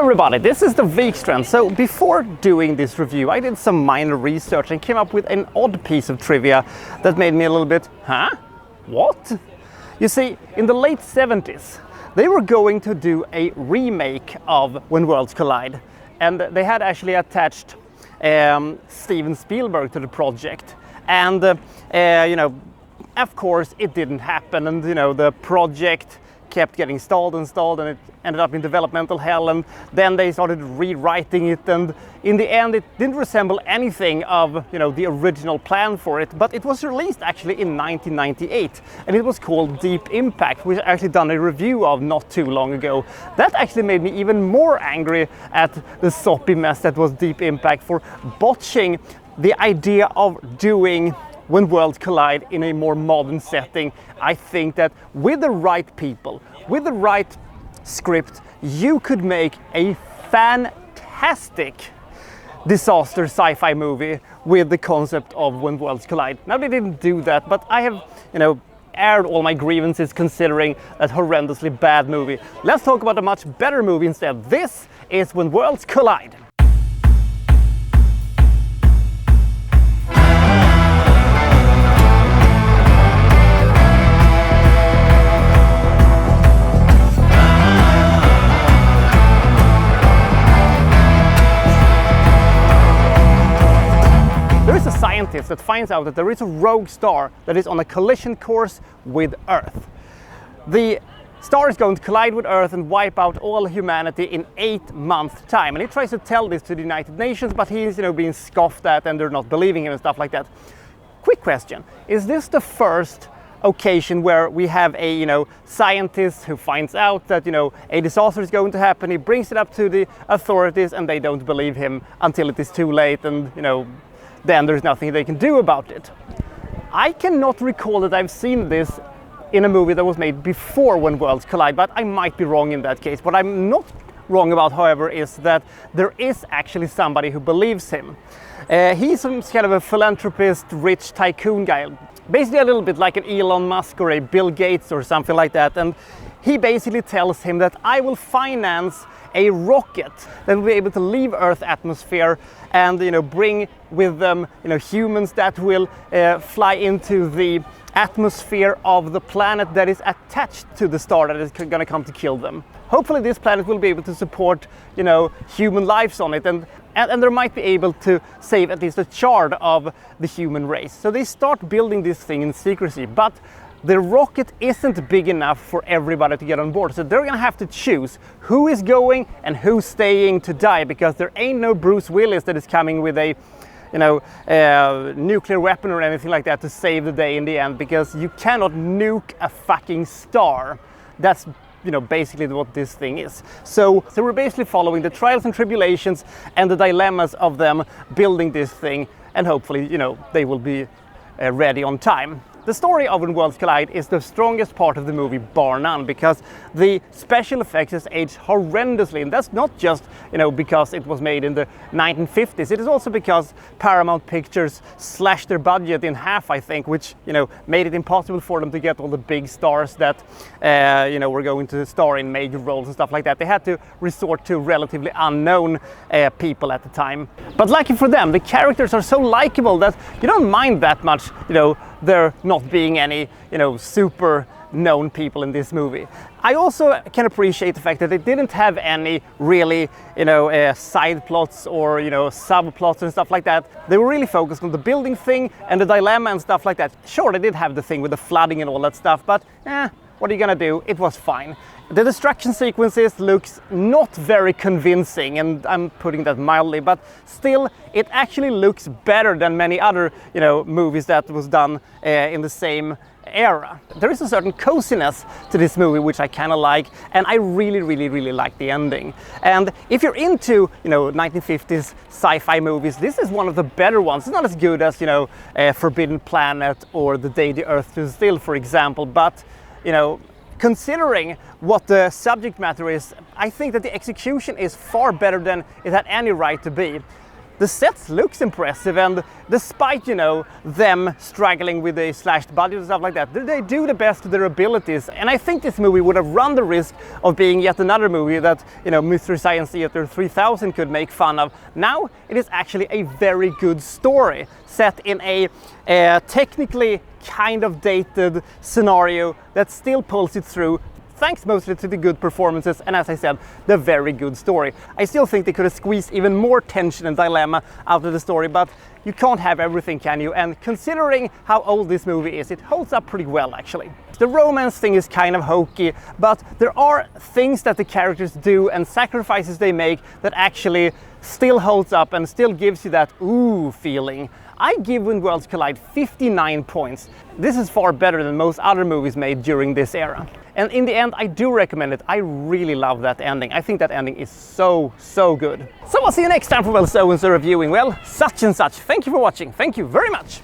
everybody, this is the Wikstrand. So before doing this review, I did some minor research and came up with an odd piece of trivia that made me a little bit, huh? What? You see, in the late 70s, they were going to do a remake of When Worlds Collide. And they had actually attached Steven Spielberg to the project. And, of course, it didn't happen. And, the project kept getting stalled and it ended up in developmental hell, and then they started rewriting it, and in the end it didn't resemble anything of the original plan for it. But it was released actually in 1998, and it was called Deep Impact, which I actually done a review of not too long ago. That actually made me even more angry at the soppy mess that was Deep Impact for botching the idea of doing When Worlds Collide in a more modern setting. I think that with the right people, with the right script, you could make a fantastic disaster sci-fi movie with the concept of When Worlds Collide. Now, they didn't do that, but I have, aired all my grievances considering that horrendously bad movie. Let's talk about a much better movie instead. This is When Worlds Collide. Scientist that finds out that there is a rogue star that is on a collision course with Earth. The star is going to collide with Earth and wipe out all humanity in 8 months' time. And he tries to tell this to the United Nations, but he's being scoffed at and they're not believing him and stuff like that. Quick question: is this the first occasion where we have a scientist who finds out that a disaster is going to happen? He brings it up to the authorities and they don't believe him until it is too late, and then there's nothing they can do about it. I cannot recall that I've seen this in a movie that was made before When Worlds Collide, but I might be wrong in that case. What I'm not wrong about, however, is that there is actually somebody who believes him. He's some kind of a philanthropist, rich tycoon guy, basically a little bit like an Elon Musk or a Bill Gates or something like that. And he basically tells him that I will finance a rocket that will be able to leave Earth's atmosphere and bring with them humans that will fly into the atmosphere of the planet that is attached to the star that is going to come to kill them. Hopefully this planet will be able to support human lives on it, and they might be able to save at least a shard of the human race. So they start building this thing in secrecy, but the rocket isn't big enough for everybody to get on board, so they're gonna have to choose who is going and who's staying to die, because there ain't no Bruce Willis that is coming with a nuclear weapon or anything like that to save the day in the end, because you cannot nuke a fucking star. That's basically what this thing is. So we're basically following the trials and tribulations and the dilemmas of them building this thing, and hopefully they will be ready on time. The story of When Worlds Collide is the strongest part of the movie, bar none, because the special effects has aged horrendously, and that's not just because it was made in the 1950s. It is also because Paramount Pictures slashed their budget in half, I think, which made it impossible for them to get all the big stars that were going to star in major roles and stuff like that. They had to resort to relatively unknown people at the time. But lucky for them, the characters are so likable that you don't mind that much, there not being any, super known people in this movie. I also can appreciate the fact that they didn't have any really, side plots or, subplots and stuff like that. They were really focused on the building thing and the dilemma and stuff like that. Sure, they did have the thing with the flooding and all that stuff, but what are you gonna do? It was fine. The destruction sequences looks not very convincing, and I'm putting that mildly, but still, it actually looks better than many other, movies that was done in the same era. There is a certain coziness to this movie which I kind of like, and I really like the ending. And if you're into 1950s sci-fi movies, this is one of the better ones. It's not as good as Forbidden Planet or The Day the Earth Stood Still, for example, but considering what the subject matter is, I think that the execution is far better than it had any right to be. the sets looks impressive, and despite, you know, them struggling with a slashed budget and stuff like that, they do the best of their abilities. And I think this movie would have run the risk of being yet another movie that, you know, Mystery Science Theater 3000 could make fun of. Now it is actually a very good story set in a technically kind of dated scenario that still pulls it through, thanks mostly to the good performances and, as I said, the very good story. I still think they could have squeezed even more tension and dilemma out of the story, but you can't have everything, can you? And considering how old this movie is, it holds up pretty well, actually. The romance thing is kind of hokey, but there are things that the characters do and sacrifices they make that actually still holds up and still gives you that ooh feeling. I give When Worlds Collide 59 points. This is far better than most other movies made during this era. And in the end, I do recommend it. I really love that ending. I think that ending is so good. So I'll see you next time for Well So and So Reviewing. Well, such and such. Thank you for watching. Thank you very much.